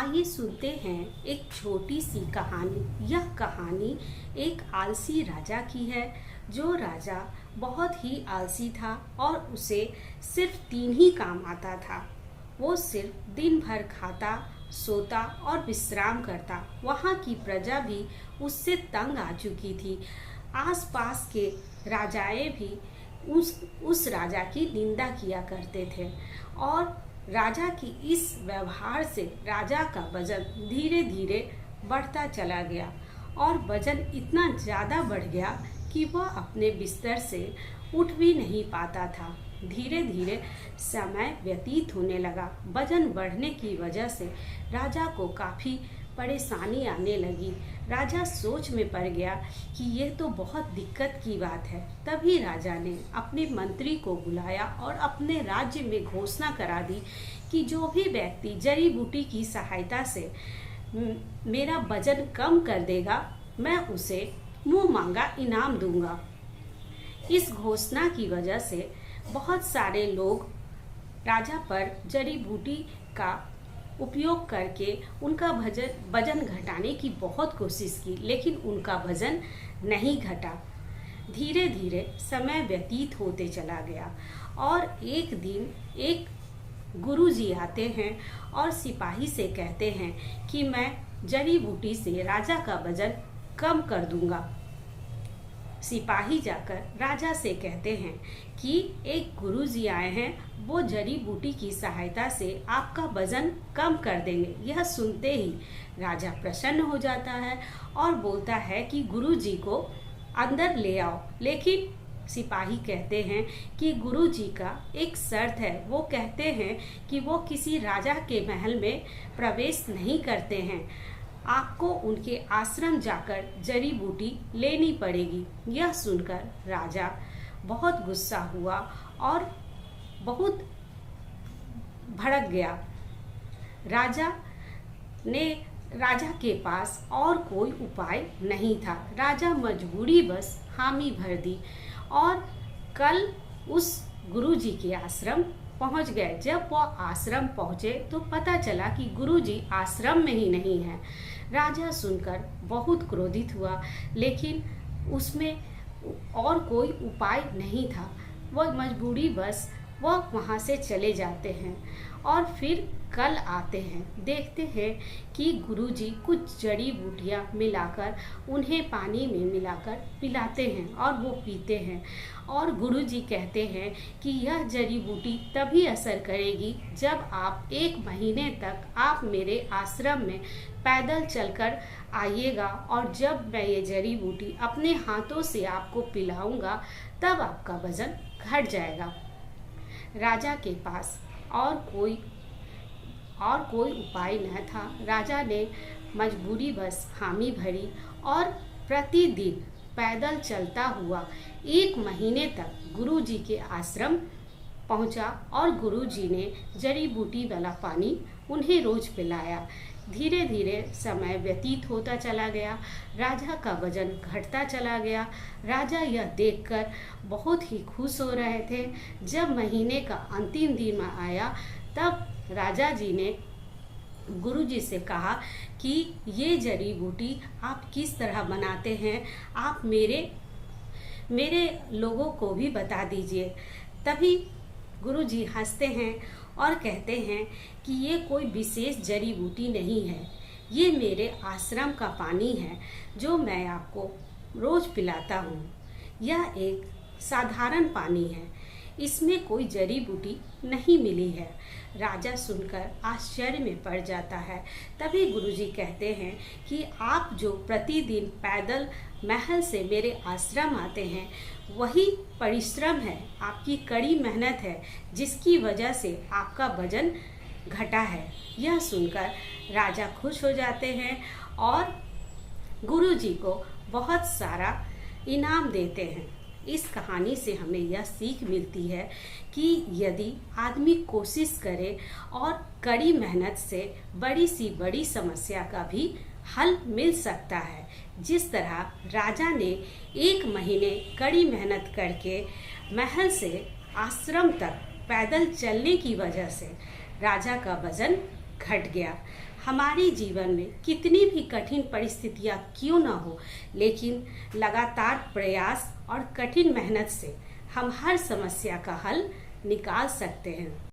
आइए सुनते हैं एक छोटी सी कहानी। यह कहानी एक आलसी राजा की है। जो राजा बहुत ही आलसी था और उसे सिर्फ 3 ही काम आता था। वो सिर्फ दिन भर खाता, सोता और विश्राम करता। वहाँ की प्रजा भी उससे तंग आ चुकी थी। आसपास के राजाएं भी उस राजा की निंदा किया करते थे और राजा की इस व्यवहार से राजा का वजन धीरे धीरे बढ़ता चला गया और वजन इतना ज़्यादा बढ़ गया कि वह अपने बिस्तर से उठ भी नहीं पाता था। धीरे धीरे समय व्यतीत होने लगा। वजन बढ़ने की वजह से राजा को काफ़ी परेशानी आने लगी। राजा सोच में पड़ गया कि यह तो बहुत दिक्कत की बात है। तभी राजा ने अपने मंत्री को बुलाया और अपने राज्य में घोषणा करा दी कि जो भी व्यक्ति जड़ी बूटी की सहायता से मेरा वजन कम कर देगा, मैं उसे मुंह मांगा इनाम दूंगा। इस घोषणा की वजह से बहुत सारे लोग राजा पर जड़ी बूटी का उपयोग करके उनका वजन घटाने की बहुत कोशिश की, लेकिन उनका वजन नहीं घटा। धीरे धीरे समय व्यतीत होते चला गया और एक दिन एक गुरुजी आते हैं और सिपाही से कहते हैं कि मैं जड़ी बूटी से राजा का वजन कम कर दूंगा। सिपाही जाकर राजा से कहते हैं कि एक गुरुजी आए हैं, वो जड़ी बूटी की सहायता से आपका वजन कम कर देंगे। यह सुनते ही राजा प्रसन्न हो जाता है और बोलता है कि गुरुजी को अंदर ले आओ। लेकिन सिपाही कहते हैं कि गुरुजी का एक शर्त है। वो कहते हैं कि वो किसी राजा के महल में प्रवेश नहीं करते हैं, आपको उनके आश्रम जाकर जड़ी बूटी लेनी पड़ेगी। यह सुनकर राजा बहुत गुस्सा हुआ और बहुत भड़क गया। राजा के पास और कोई उपाय नहीं था। राजा मजबूरी बस हामी भर दी और कल उस गुरुजी के आश्रम पहुंच गए। जब वह आश्रम पहुंचे तो पता चला कि गुरुजी आश्रम में ही नहीं है। राजा सुनकर बहुत क्रोधित हुआ, लेकिन उसमें और कोई उपाय नहीं था। वह मजबूरी बस वह वहाँ से चले जाते हैं और फिर कल आते हैं। देखते हैं कि गुरुजी कुछ जड़ी बूटियाँ मिलाकर उन्हें पानी में मिलाकर पिलाते हैं और वो पीते हैं और गुरुजी कहते हैं कि यह जड़ी बूटी तभी असर करेगी जब आप 1 महीने तक आप मेरे आश्रम में पैदल चलकर आइएगा और जब मैं ये जड़ी बूटी अपने हाथों से आपको पिलाऊंगा तब आपका वजन घट जाएगा। राजा के पास और कोई उपाय न था। राजा ने मजबूरी बस हामी भरी और प्रतिदिन पैदल चलता हुआ 1 महीने तक गुरुजी के आश्रम पहुंचा और गुरुजी ने जड़ी बूटी वाला पानी उन्हें रोज पिलाया। धीरे धीरे समय व्यतीत होता चला गया। राजा का वजन घटता चला गया। राजा यह देखकर बहुत ही खुश हो रहे थे। जब महीने का अंतिम दिन आया तब राजा जी ने गुरुजी से कहा कि ये जड़ी बूटी आप किस तरह बनाते हैं, आप मेरे लोगों को भी बता दीजिए। तभी गुरुजी हंसते हैं और कहते हैं कि ये कोई विशेष जड़ी बूटी नहीं है, ये मेरे आश्रम का पानी है जो मैं आपको रोज पिलाता हूँ। यह एक साधारण पानी है, इसमें कोई जड़ी बूटी नहीं मिली है। राजा सुनकर आश्चर्य में पड़ जाता है। तभी गुरुजी कहते हैं कि आप जो प्रतिदिन पैदल महल से मेरे आश्रम आते हैं, वही परिश्रम है, आपकी कड़ी मेहनत है जिसकी वजह से आपका वजन घटा है। यह सुनकर राजा खुश हो जाते हैं और गुरुजी को बहुत सारा इनाम देते हैं। इस कहानी से हमें यह सीख मिलती है कि यदि आदमी कोशिश करे और कड़ी मेहनत से बड़ी सी बड़ी समस्या का भी हल मिल सकता है। जिस तरह राजा ने 1 महीने कड़ी मेहनत करके महल से आश्रम तक पैदल चलने की वजह से राजा का वजन घट गया। हमारे जीवन में कितनी भी कठिन परिस्थितियाँ क्यों ना हो, लेकिन लगातार प्रयास और कठिन मेहनत से हम हर समस्या का हल निकाल सकते हैं।